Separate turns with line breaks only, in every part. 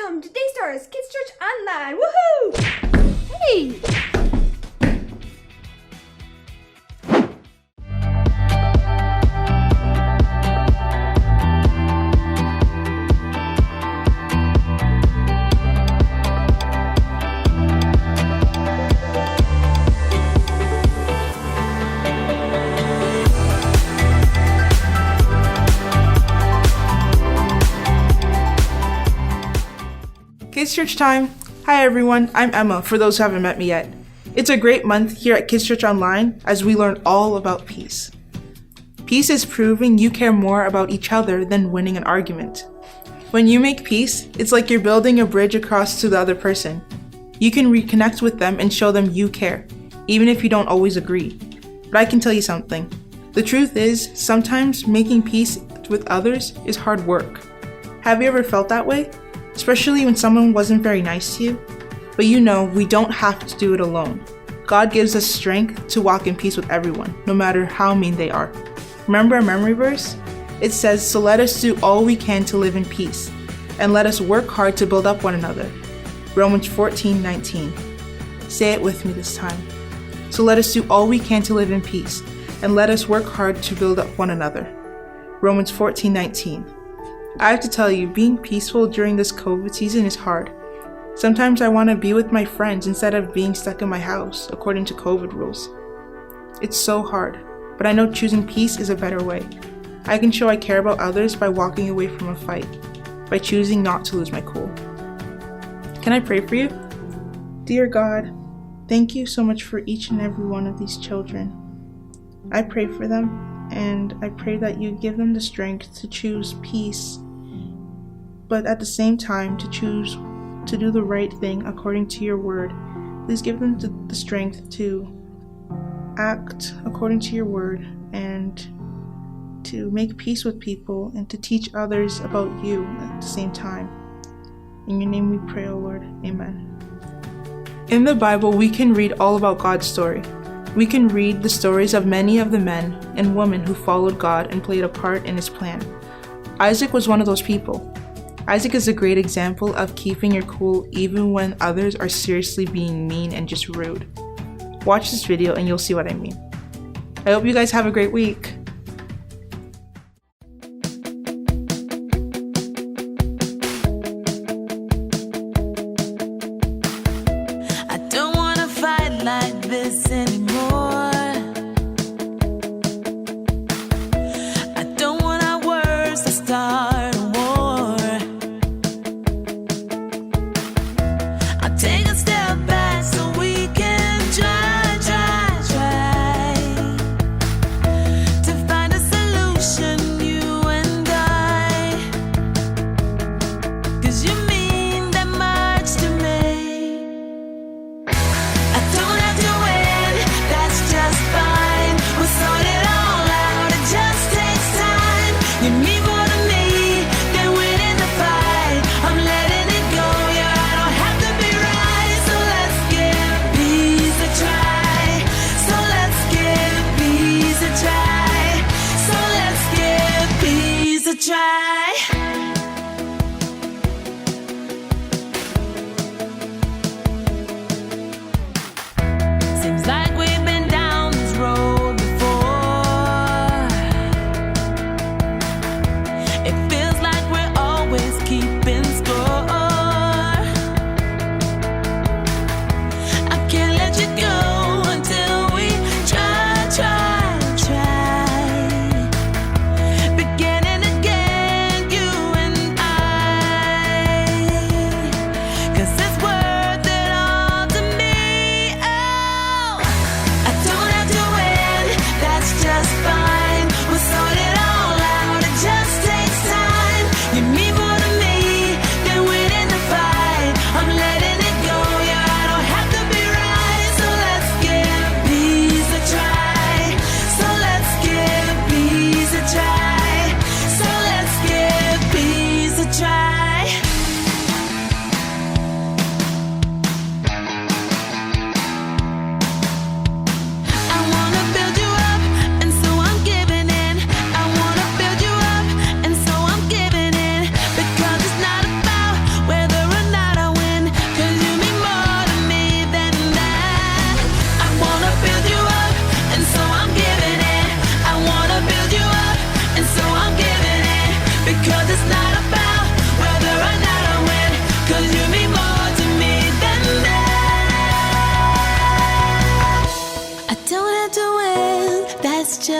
welcome to Daystar's Kidz Church Online. Woohoo! Hey!
Kidz Church time! Hi everyone, I'm Emma, for those who haven't met me yet. It's a great month here at Kidz Church Online as we learn all about peace. Peace is proving you care more about each other than winning an argument. When you make peace, it's like you're building a bridge across to the other person. You can reconnect with them and show them you care, even if you don't always agree. But I can tell you something. The truth is, sometimes making peace with others is hard work. Have you ever felt that way? Especially when someone wasn't very nice to you. But you know, we don't have to do it alone. God gives us strength to walk in peace with everyone, no matter how mean they are. Remember our memory verse? It says, "So let us do all we can to live in peace, and let us work hard to build up one another." Romans 14:19. Say it with me this time. So let us do all we can to live in peace, and let us work hard to build up one another. Romans 14:19. I have to tell you, being peaceful during this COVID season is hard. Sometimes I want to be with my friends instead of being stuck in my house, according to COVID rules. It's so hard, but I know choosing peace is a better way. I can show I care about others by walking away from a fight, by choosing not to lose my cool. Can I pray for you? Dear God, thank you so much for each and every one of these children. I pray for them, and I pray that you give them the strength to choose peace, but at the same time to choose to do the right thing according to your word. Please give them the strength to act according to your word and to make peace with people and to teach others about you at the same time. In your name we pray, O Lord. Amen. In the Bible, we can read all about God's story. We can read the stories of many of the men and women who followed God and played a part in his plan. Isaac was one of those people. Isaac is a great example of keeping your cool even when others are seriously being mean and just rude. Watch this video and you'll see what I mean. I hope you guys have a great week.
I don't wanna fight like this anymore. I don't want our words to start a war. I'll take a step back so we can try to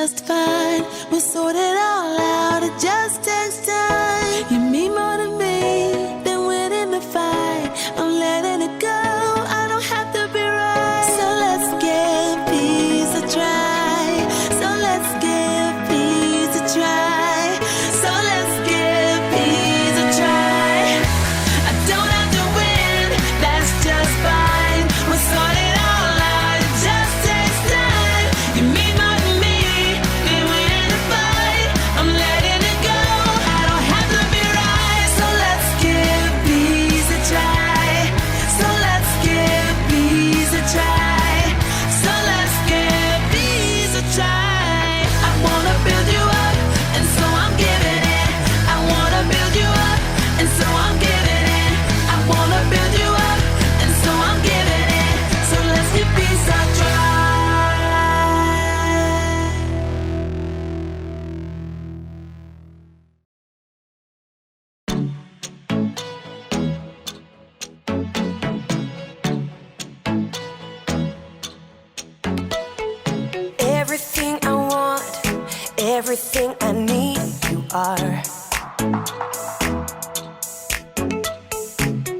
just fine. We'll sort it all out, it just takes time. You mean more to me than winning the fight. I'm letting it go, I don't have to be right. So let's give peace a try. So let's give peace a try. So let's give peace a try. I don't have to win, that's just fine. We'll sort it all out, it just takes time. You mean more to me than winning the fight. I'm letting it go, I don't have to be right. So let's give peace a try. So let's give peace a try. So let's give peace a try. I wanna build you up, and so I'm giving it. I wanna build you up, and so I'm giving it. I wanna build you up, and so I'm giving it. So let's give peace a try. Everything I want, everything I need, you are.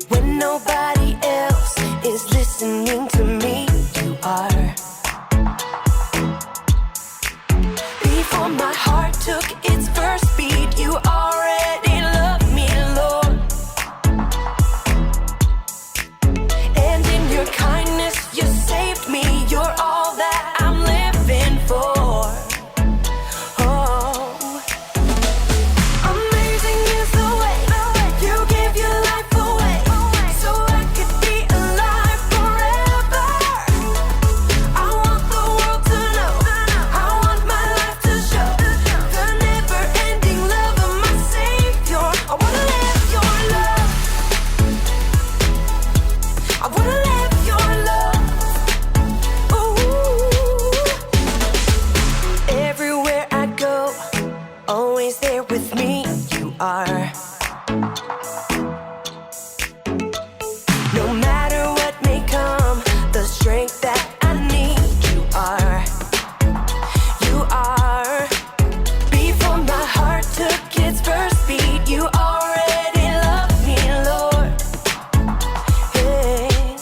When nobody else is listening to me, you are. Before my heart took its first beat, you already loved me, Lord. And in your kindness, you saved me. You're all that I'm living for. Oh, amazing is the way you give your life away, so I could be alive forever. I want the world to know. I want my life to show the never-ending love of my Savior. I wanna live your love. I wanna live your love. Ooh. Everywhere I go, always there with me, you are. No matter what may come, the strength that I need, you are. You are. Before my heart took its first beat, you already loved me, Lord. Yes.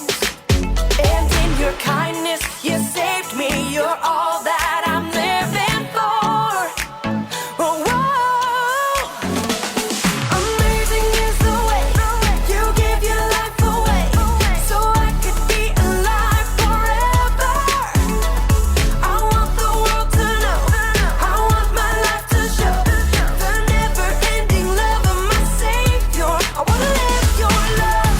And in your kindness, you saved me. You're all that I'm living for. Oh, whoa. Amazing is the way you give your life away, so I could be alive forever. I want the world to know. I want my life to show the never-ending love of my Savior. I wanna live your love.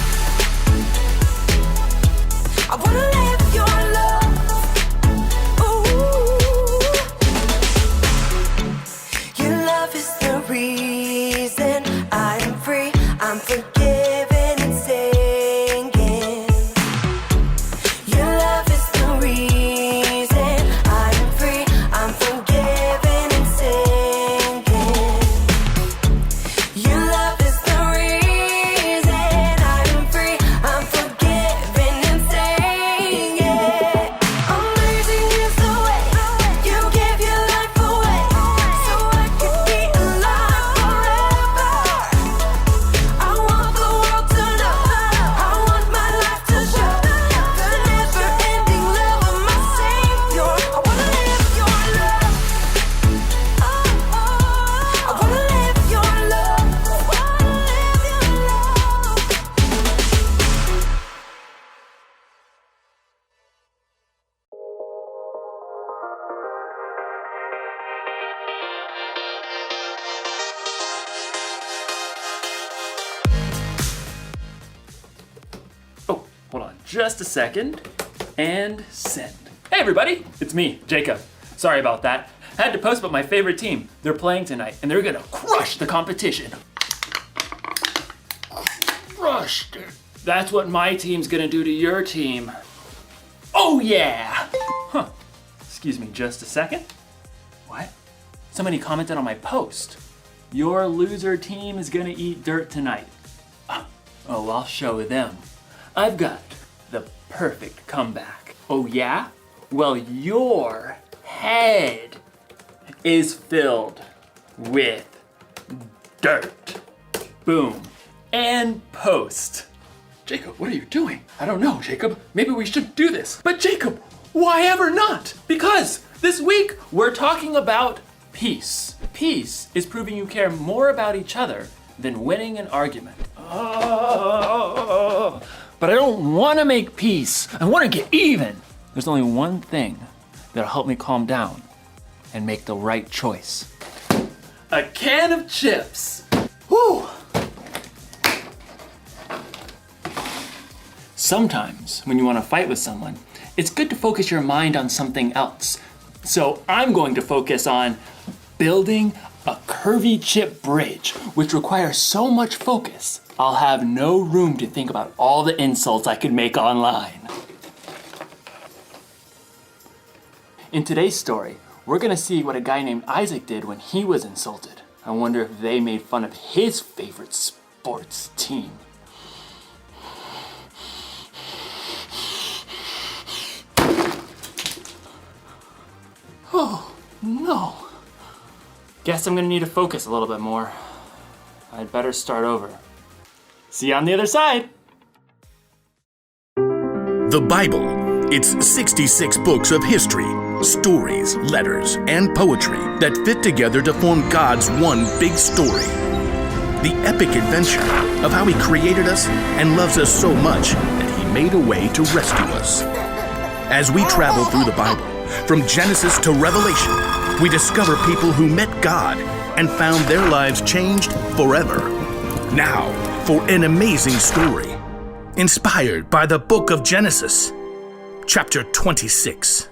I wanna live your love. Ooh. Your love is the reason I'm free. I'm forgiven and singing. Your love is the reason I'm free. I'm forgiven and singing. Your love is the reason I'm free. I'm forgiven and singing. Amazing is the way you give your life away, so I could be alive forever. I want the world to know. I want my life to show the never-ending love of my Savior. I wanna live your love. I wanna live your love. I wanna live your love.
Oh, hold on just a second. And send. Hey everybody, it's me, Jacob. Sorry about that. I had to post about my favorite team. They're playing tonight and they're gonna crush the competition. Crushed. That's what my team's gonna do to your team. Oh yeah! Huh. Excuse me just a second. What? Somebody commented on my post. Your loser team is gonna eat dirt tonight. Oh, I'll show them. I've got the perfect comeback. Oh yeah? Well, your head is filled with dirt. Boom. And post. Jacob, what are you doing? I don't know, Jacob. Maybe we should do this. But Jacob, why ever not? Because this week we're talking about peace. Peace is proving you care more about each other than winning an argument. Oh, but I don't want to make peace. I want to get even. There's only one thing that'll help me calm down and make the right choice. A can of chips. Whew. Sometimes when you want to fight with someone, it's good to focus your mind on something else. So I'm going to focus on building a curvy chip bridge, which requires so much focus, I'll have no room to think about all the insults I could make online. In today's story, we're gonna see what a guy named Isaac did when he was insulted. I wonder if they made fun of his favorite sports team. Oh, no. Guess I'm gonna need to focus a little bit more. I'd better start over. See you on the other side.
The Bible. It's 66 books of history, stories, letters, and poetry that fit together to form God's one big story. The epic adventure of how He created us and loves us so much that He made a way to rescue us. As we travel through the Bible, from Genesis to Revelation, we discover people who met God and found their lives changed forever. Now, for an amazing story, inspired by the book of Genesis, chapter 26.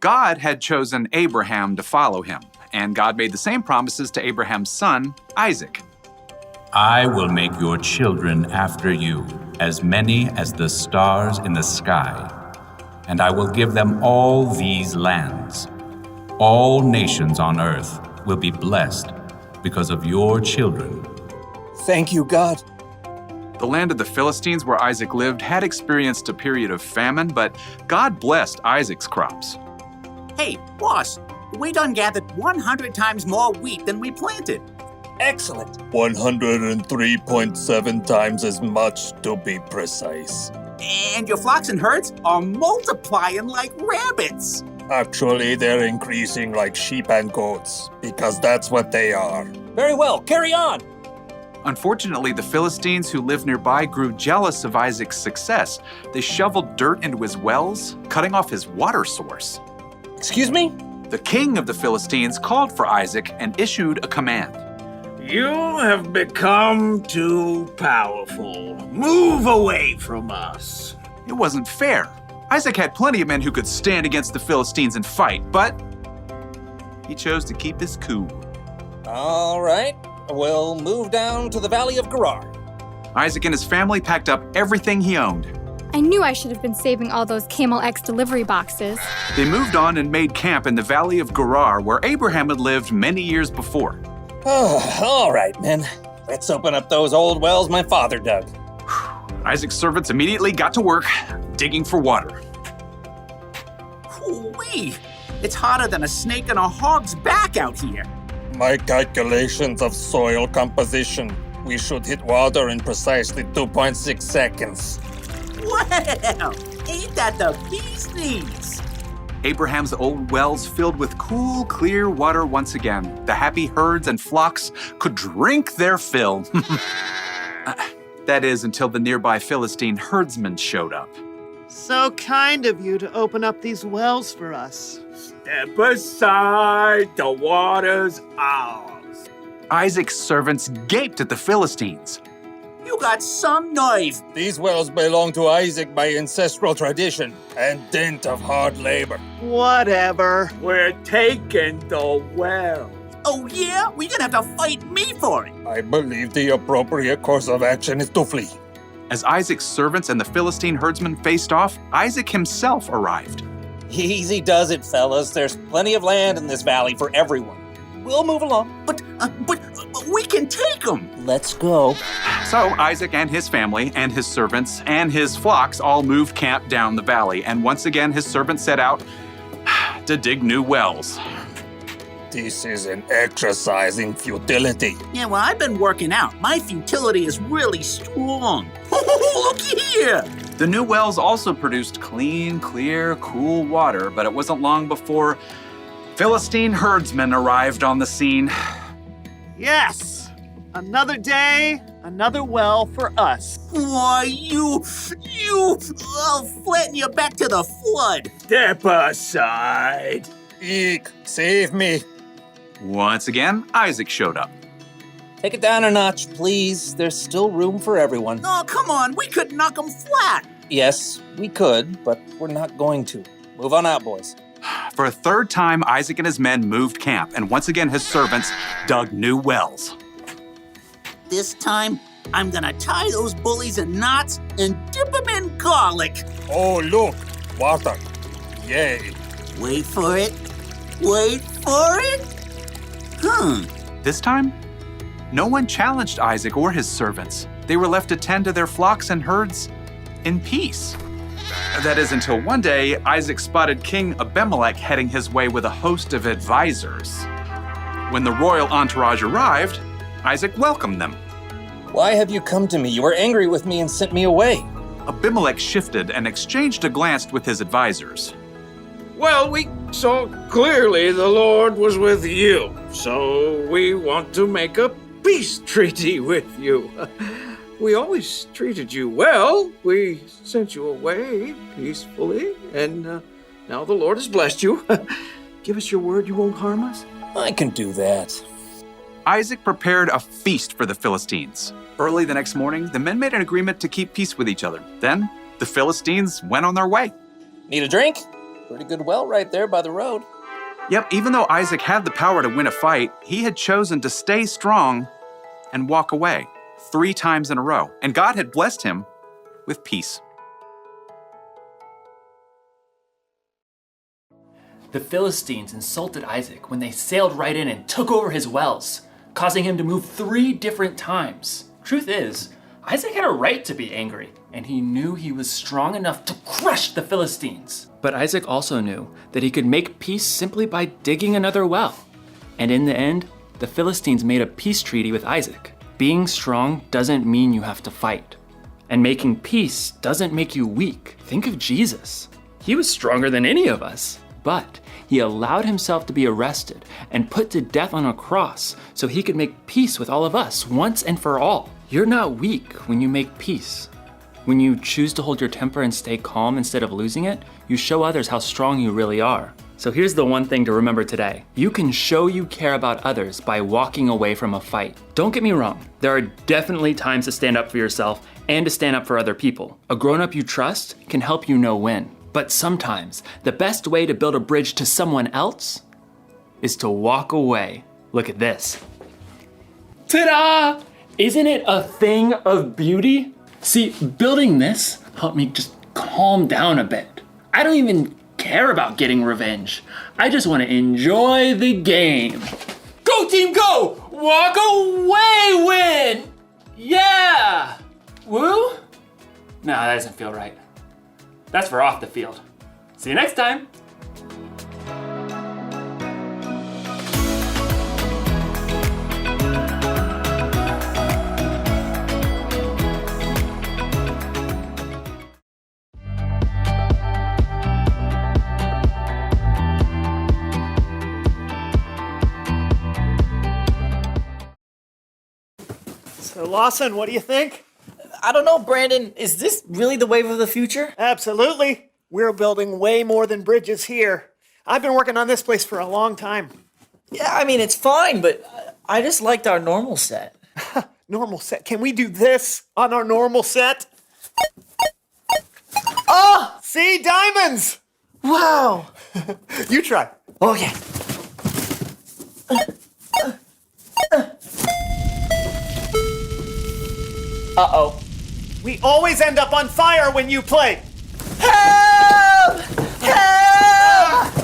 God had chosen Abraham to follow him, and God made the same promises to Abraham's son, Isaac.
I will make your children after you, as many as the stars in the sky, and I will give them all these lands. All nations on earth will be blessed because of your children.
Thank you, God.
The land of the Philistines where Isaac lived had experienced a period of famine, but God blessed Isaac's crops.
Hey, boss, we done gathered 100 times more wheat than we planted.
Excellent.
103.7 times as much, to be precise.
And your flocks and herds are multiplying like rabbits.
Actually, they're increasing like sheep and goats, because that's what they are.
Very well, carry on.
Unfortunately, the Philistines who lived nearby grew jealous of Isaac's success. They shoveled dirt into his wells, cutting off his water source.
Excuse me?
The king of the Philistines called for Isaac and issued a command.
You have become too powerful. Move away from us.
It wasn't fair. Isaac had plenty of men who could stand against the Philistines and fight, but he chose to keep his cool.
All right, we'll move down to the Valley of Gerar.
Isaac and his family packed up everything he owned.
I knew I should have been saving all those Camel X delivery boxes.
They moved on and made camp in the Valley of Gerar, where Abraham had lived many years before.
Oh, all right, men. Let's open up those old wells my father dug.
Isaac's servants immediately got to work, digging for water.
Ooh-wee! It's hotter than a snake in a hog's back out here.
My calculations of soil composition, we should hit water in precisely 2.6 seconds.
Well, ain't that the bee's knees?
Abraham's old wells filled with cool, clear water once again. The happy herds and flocks could drink their fill. That is, until the nearby Philistine herdsmen showed up.
So kind of you to open up these wells for us.
Step aside, the water's ours.
Isaac's servants gaped at the Philistines.
You got some nerve.
These wells belong to Isaac by ancestral tradition and dint of hard labor.
Whatever.
We're taking the well.
Oh yeah? We're gonna have to fight me for it.
I believe the appropriate course of action is to flee.
As Isaac's servants and the Philistine herdsmen faced off, Isaac himself arrived.
Easy does it, fellas. There's plenty of land in this valley for everyone. We'll move along.
But we can take them.
Let's go.
So Isaac and his family and his servants and his flocks all moved camp down the valley, and once again his servants set out to dig new wells.
This is an exercise in futility.
Yeah, well, I've been working out. My futility is really strong. Look here!
The new wells also produced clean, clear, cool water, but it wasn't long before Philistine herdsmen arrived on the scene.
Yes! Another day, another well for us.
Why, I'll flatten you back to the flood.
Step aside.
Eek, save me.
Once again, Isaac showed up.
Take it down a notch, please. There's still room for everyone.
Oh, come on, we could knock them flat.
Yes, we could, but we're not going to. Move on out, boys.
For a third time, Isaac and his men moved camp, and once again his servants dug new wells.
This time, I'm gonna tie those bullies in knots and dip them in garlic.
Oh, look, water. Yay.
Wait for it. Wait for it.
This time, no one challenged Isaac or his servants. They were left to tend to their flocks and herds in peace. That is until one day, Isaac spotted King Abimelech heading his way with a host of advisors. When the royal entourage arrived, Isaac welcomed them.
Why have you come to me? You were angry with me and sent me away.
Abimelech shifted and exchanged a glance with his advisors.
Well, we saw clearly the Lord was with you, so we want to make a peace treaty with you. We always treated you well. We sent you away peacefully, and now the Lord has blessed you. Give us your word you won't harm us?
I can do that.
Isaac prepared a feast for the Philistines. Early the next morning, the men made an agreement to keep peace with each other. Then, the Philistines went on their way.
Need a drink? Pretty good well right there by the road.
Yep, even though Isaac had the power to win a fight, he had chosen to stay strong and walk away 3 times in a row. And God had blessed him with peace.
The Philistines insulted Isaac when they sailed right in and took over his wells, causing him to move 3 different times. Truth is, Isaac had a right to be angry, and he knew he was strong enough to crush the Philistines. But Isaac also knew that he could make peace simply by digging another well. And in the end, the Philistines made a peace treaty with Isaac. Being strong doesn't mean you have to fight. And making peace doesn't make you weak. Think of Jesus. He was stronger than any of us. But he allowed himself to be arrested and put to death on a cross so he could make peace with all of us once and for all. You're not weak when you make peace. When you choose to hold your temper and stay calm instead of losing it, you show others how strong you really are. So here's the one thing to remember today. You can show you care about others by walking away from a fight. Don't get me wrong, there are definitely times to stand up for yourself and to stand up for other people. A grown-up you trust can help you know when. But sometimes, the best way to build a bridge to someone else is to walk away. Look at this. Ta-da! Isn't it a thing of beauty? See, building this helped me just calm down a bit. I don't even care about getting revenge. I just want to enjoy the game. Go team, go! Walk away, win! Yeah! Woo? No, that doesn't feel right. That's for off the field. See you next time.
So, Lawson, what do you think?
I don't know, Brandon. Is this really the wave of the future?
Absolutely. We're building way more than bridges here. I've been working on this place for a long time.
Yeah, I mean, it's fine, but I just liked our normal set.
Normal set? Can we do this on our normal set?
Oh!
See? Diamonds!
Wow!
You try.
Okay. Uh-oh.
We always end up on fire when you play.
Help! Help!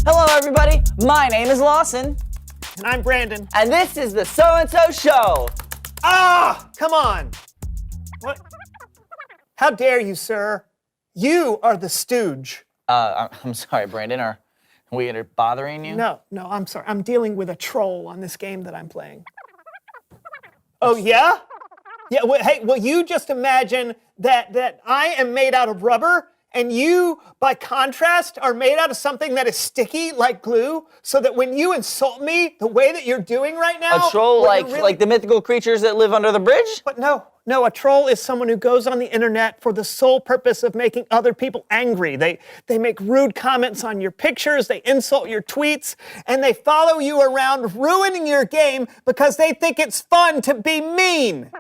Hello, everybody. My name is Lawson.
And I'm Brandon.
And this is the So-and-So Show.
Ah! Come on. How dare you, sir? You are the stooge.
I'm sorry, Brandon. Are we bothering you?
No, I'm sorry. I'm dealing with a troll on this game that I'm playing. Oh, yeah? Yeah, well, hey, well, you just imagine that I am made out of rubber, and you, by contrast, are made out of something that is sticky like glue, so that when you insult me the way that you're doing right now...
A troll like the mythical creatures that live under the bridge?
But no, a troll is someone who goes on the internet for the sole purpose of making other people angry. They make rude comments on your pictures, they insult your tweets, and they follow you around ruining your game because they think it's fun to be mean.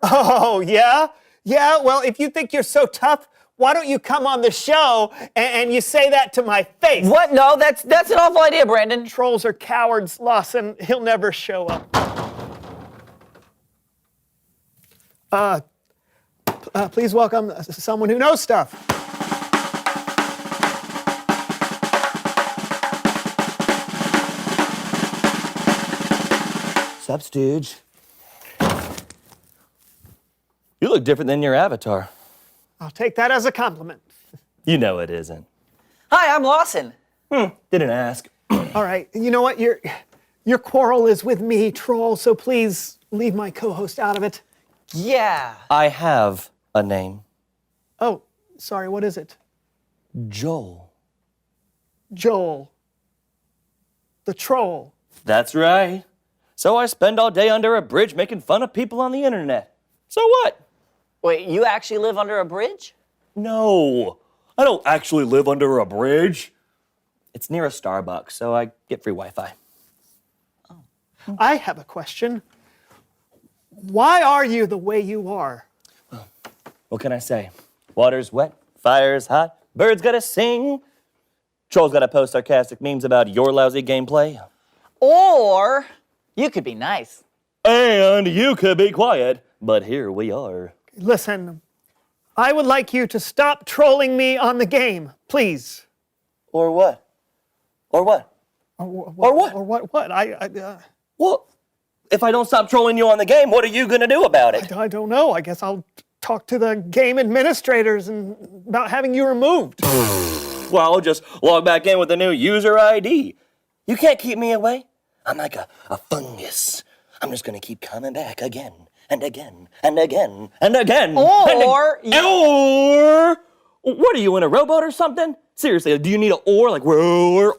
Oh, yeah? Yeah, well, if you think you're so tough, why don't you come on the show and you say that to my face?
What? No, that's an awful idea, Brandon.
Trolls are cowards, Lawson. He'll never show up. Please welcome someone who knows stuff.
Sup, Stooge? You look different than your avatar.
I'll take that as a compliment.
You know it isn't.
Hi, I'm Lawson.
Didn't ask.
All right, you know what? Your quarrel is with me, troll, so please leave my co-host out of it.
Yeah.
I have a name.
Oh, sorry, what is it?
Joel.
Joel. The troll.
That's right. So I spend all day under a bridge making fun of people on the internet. So what?
Wait, you actually live under a bridge?
No, I don't actually live under a bridge. It's near a Starbucks, so I get free Wi-Fi.
I have a question. Why are you the way you are?
What can I say? Water's wet, fire's hot, birds gotta sing. Trolls gotta post sarcastic memes about your lousy gameplay.
Or you could be nice.
And you could be quiet, but here we are.
Listen, I would like you to stop trolling me on the game, please.
Or what? Or what?
Or what? Or what?
Well, if I don't stop trolling you on the game, what are you gonna do about it?
I don't know. I guess I'll talk to the game administrators about having you removed.
Well, I'll just log back in with a new user ID. You can't keep me away. I'm like a fungus. I'm just gonna keep coming back again and again and again and again.
Or
what are you, in a rowboat or something? Seriously, do you need an oar? Like, or,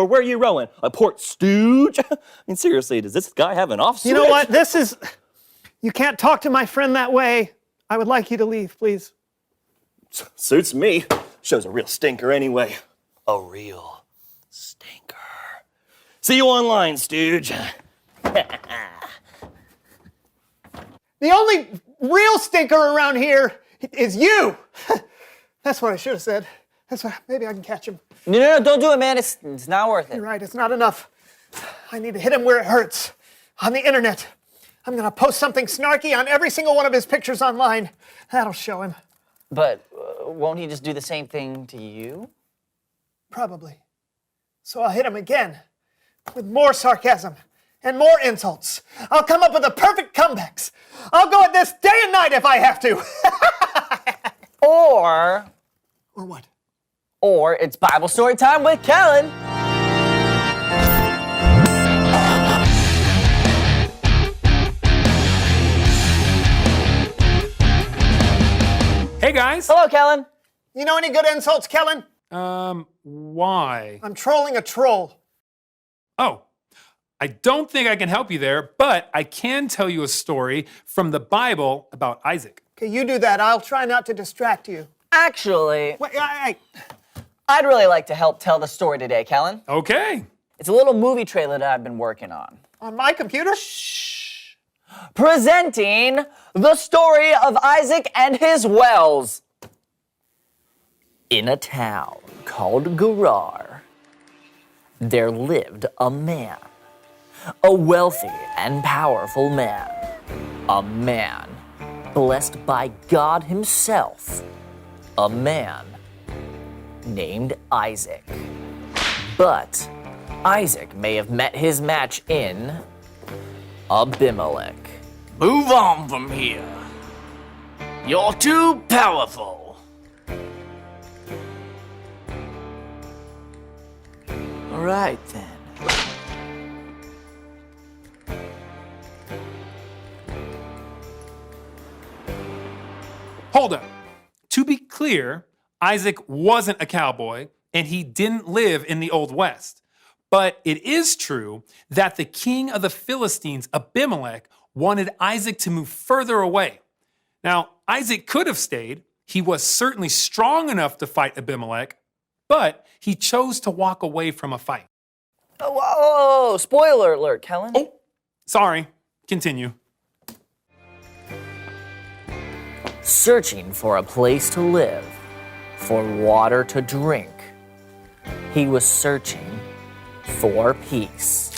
where are you rowing? A Port Stooge? I mean, seriously, does this guy have an off switch?
You know what? You can't talk to my friend that way. I would like you to leave, please.
Suits me. Show's a real stinker anyway. A real stinker. See you online, Stooge.
The only real stinker around here is you. That's what I should have said. Maybe I can catch him.
No, don't do it, man. It's not worth it.
You're right, it's not enough. I need to hit him where it hurts. On the internet. I'm gonna post something snarky on every single one of his pictures online. That'll show him.
But won't he just do the same thing to you?
Probably. So I'll hit him again with more sarcasm and more insults. I'll come up with the perfect comebacks. I'll go at this day and night if I have to.
Or
what?
Or it's Bible story time with Kellen.
Hey guys.
Hello, Kellen.
You know any good insults, Kellen?
Why?
I'm trolling a troll.
Oh, I don't think I can help you there, but I can tell you a story from the Bible about Isaac.
Okay, you do that. I'll try not to distract you.
Actually,
Wait,
I'd really like to help tell the story today, Kellen.
Okay.
It's a little movie trailer that I've been working on.
On my computer?
Shh. Presenting the story of Isaac and his wells. In a town called Gerar, there lived a man. A wealthy and powerful man. A man blessed by God himself. A man named Isaac. But Isaac may have met his match in Abimelech.
Move on from here.
You're too powerful. All right, then.
Hold up. To be clear, Isaac wasn't a cowboy and he didn't live in the Old West. But it is true that the king of the Philistines, Abimelech, wanted Isaac to move further away. Now, Isaac could have stayed. He was certainly strong enough to fight Abimelech, but he chose to walk away from a fight.
Oh, whoa, spoiler alert, Kellen.
Oh, sorry. Continue.
Searching for a place to live, for water to drink. He was searching for peace.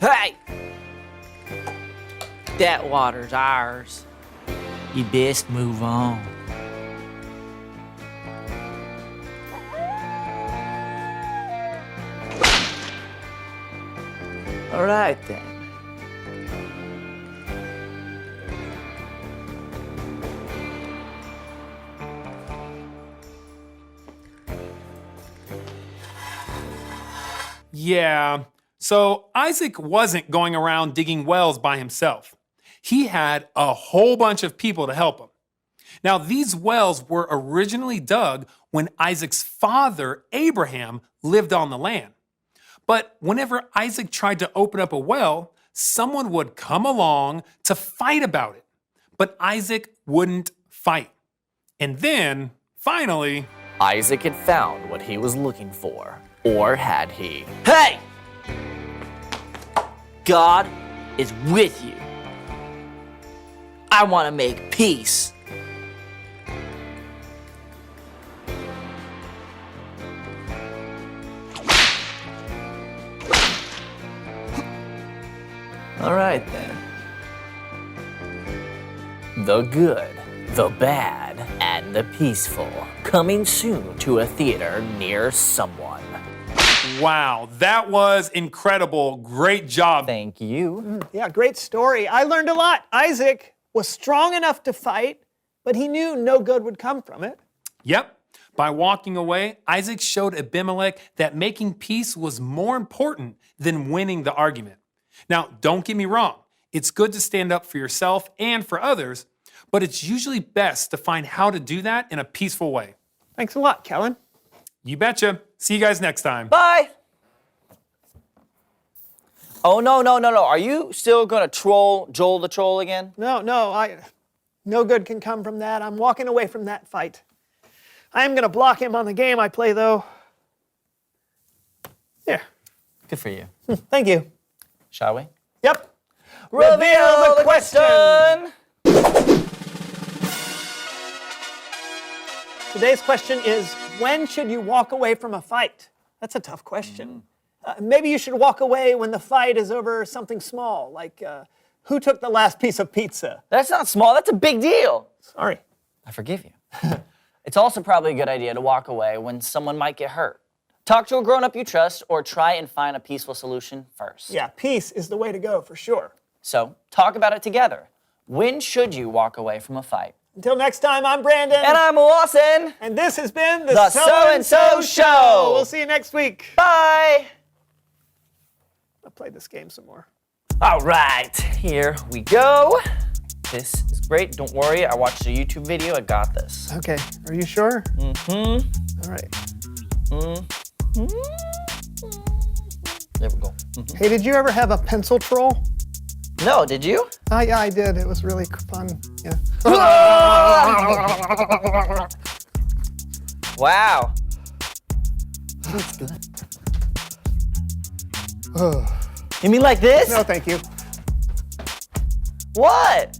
Hey! That water's ours. You best move on. All right, then.
Yeah, so Isaac wasn't going around digging wells by himself. He had a whole bunch of people to help him. Now, these wells were originally dug when Isaac's father, Abraham, lived on the land. But whenever Isaac tried to open up a well, someone would come along to fight about it. But Isaac wouldn't fight. And then, finally,
Isaac had found what he was looking for. Or had he? Hey! God is with you. I want to make peace. All right, then. The good, the bad, and the peaceful. Coming soon to a theater near someone.
Wow, that was incredible. Great job.
Thank you.
Yeah, great story. I learned a lot. Isaac was strong enough to fight, but he knew no good would come from it.
Yep. By walking away, Isaac showed Abimelech that making peace was more important than winning the argument. Now, don't get me wrong. It's good to stand up for yourself and for others, but it's usually best to find how to do that in a peaceful way.
Thanks a lot, Kellen.
You betcha. See you guys next time.
Bye. Oh, no. Are you still going to troll Joel the Troll again?
No, no good can come from that. I'm walking away from that fight. I am going to block him on the game I play, though. There.
Good for you.
Thank you.
Shall we?
Yep.
Reveal the question.
Today's question is, when should you walk away from a fight? That's a tough question. Maybe you should walk away when the fight is over something small, like who took the last piece of pizza?
That's not small. That's a big deal.
Sorry.
I forgive you. It's also probably a good idea to walk away when someone might get hurt. Talk to a grown-up you trust or try and find a peaceful solution first.
Yeah, peace is the way to go for sure.
So, talk about it together. When should you walk away from a fight?
Until next time, I'm Brandon.
And I'm Lawson.
And this has been
The So-and-So Show.
We'll see you next week.
Bye.
I'll play this game some more.
All right, here we go. This is great. Don't worry, I watched a YouTube video. I got this.
Okay, are you sure?
Mm-hmm.
All right.
Mm-hmm. There we go. Mm-hmm.
Hey, did you ever have a pencil troll?
No, did you?
Yeah, I did. It was really fun. Yeah.
Wow. That's good. You mean like this?
No, thank you.
What?